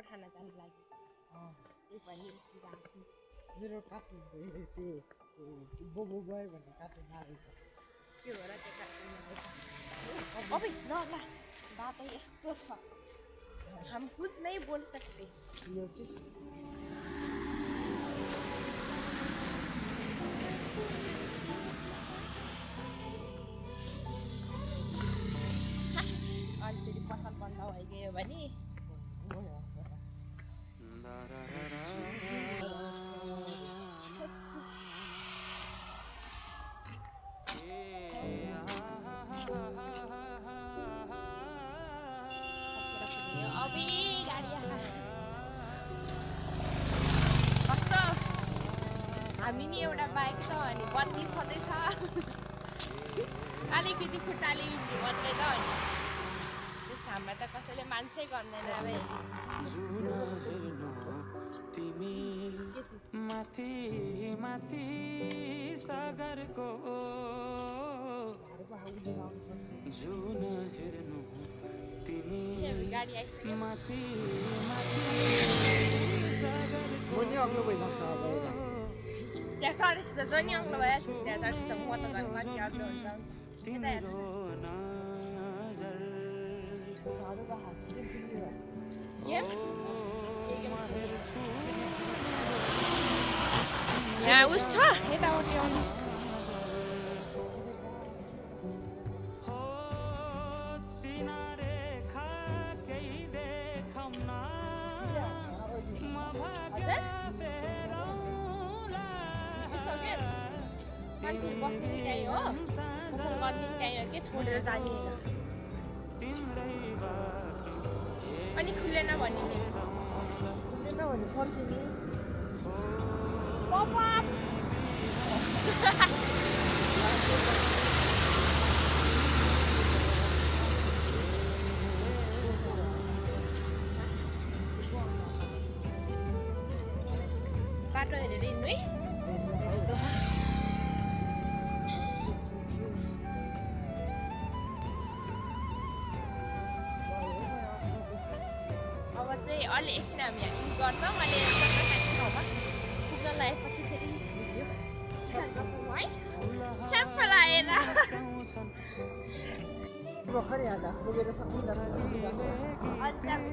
गोरुबथान जानु लागि त्यही पनि मेरो कार्टुन त्यो बोबो गयो भन्ने कार्टुन आएछ त्यो भएर त्यो कार्टुन अब ल ल बाटो यस्तो छ हम कुछ नहीं बोल सकते यो चाहिँ अनि फेरि पसल बन्द भइगयो भने अबि गाडी कस्तो हामी नि एउटा बाइक छ अनि बत्ती छँदैछ अलिकति खुट्टाले भन्दैन अनि हाम्रो त कसैले मान्छे गर्दैन तिमी माथि माथि सागरको जुन हेर्नु तिमी गाडी आइसक्यो माथि माथि पनि अग्लो भइसक्छ अब त्यहाँ चढेपछि त जनी अग्लो भइहाल्छ त्यहाँ चढेपछि त म त झन् कति अग्लो हुन्छ यहाँ उस छ यताउति आउनु मान्छे बस्ने त्यहीँ हो पसल गर्ने त्यहीँ हो के छोडेर जाने अनि खुलेन भने नि खुल्लेन भने फर्किने बाटो हेरेर हिँड्नु है यस्तो अलि एकछिन हामी यहाँ इन गर्छौँ अहिले ठाउँमा पुग्न लागेपछि फेरि है च्याप्प लाएर भर्खरै यहाँ घाँस पुगेर सकिन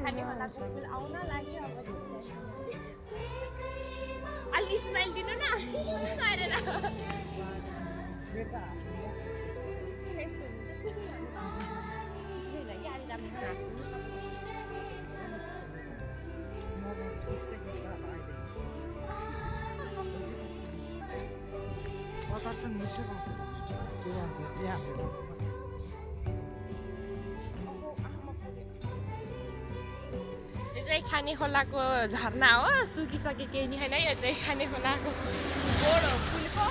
खाने खोलाको फुल आउन लाग्यो अब अलि स्माइल दिनु न गरेर बजारसँग मिठो के भन्छ त्यहाँ यो चाहिँ खाने खोलाको झरना हो सुकिसके केही नि होइन यो चाहिँ खाने खोलाको बोर्ड हो पुलको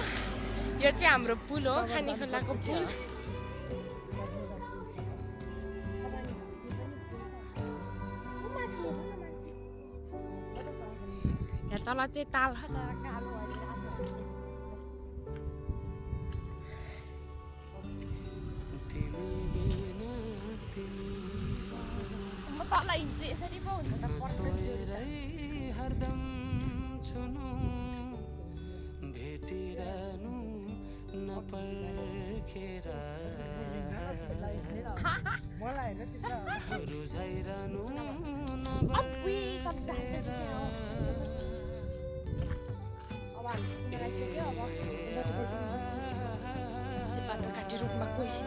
यो चाहिँ हाम्रो पुल हो खाने खोलाको पुल यहाँ तल चाहिँ ताल छ तर कालो म तल हिँड्छु यसरी पो हुन्छ त हरदम छुनु भेटिरहनु नपर्खेर मलाई होइन तिमीलाई रुझाइरहनु घाटी रोडमा कोही छैन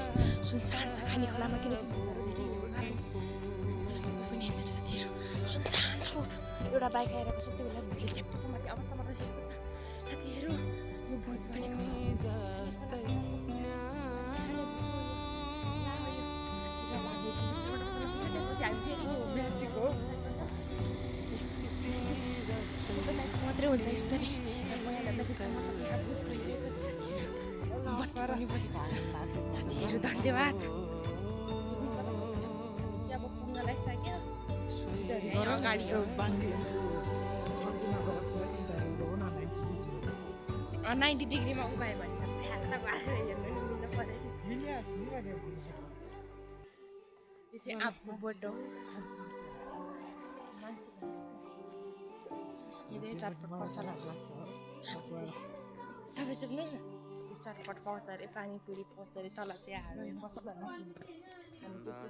सुनसान छ खाने खोलामा किनकि पनि हेर्दैन साथीहरू सुनसान छ रोड एउटा बाइक आएर बस्छ त्यो बेला भुतले च्याप्पोसम्म अवस्थामा रहेको छ साथीहरू यो भुत भनेको मात्रै हुन्छ यसरी साथीहरू धन्यवाद अब पुग्न लागिसक्यो गाडी त 90 डिग्रीमा उभ्यायो भने त फ्याक्ट भएर हेर्नु मिल्नु पर्यो यो चाहिँ आफ्नो बोट हो मान्छे यो चाहिँ चटपट पसला छ तपाईँ चाहिँ नै चटपट पाउँछ अरे पानीपुरी पाउँछ अरे तल चाहिँ हाल्नु पसला हामी चाहिँ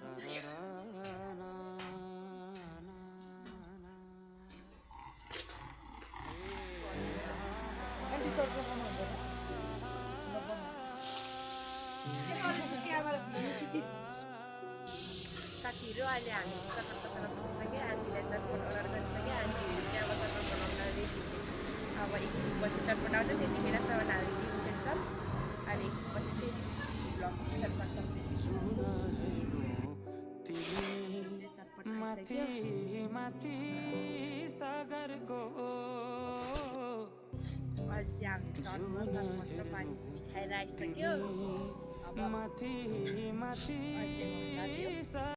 साथीहरू अहिले हामी चटपट पसला पुगिसक्यो आन्टीलाई चटपट अर्डर गरिसक्यो आन्टीहरू चाहिँ अब चटपट बनाउन रेडी हुँदैछ अब एकछिनपछि चटपट आउँछ त्यतिखेर सबैलाई हामी दिउँदैछ अहिले एकछिनपछि फेरि ब्लग स्टार्ट गर्छ चटपट खाइसक्यो अहिले चाहिँ हामी चटपट र पानीपुरी खाएर आइसक्यो अब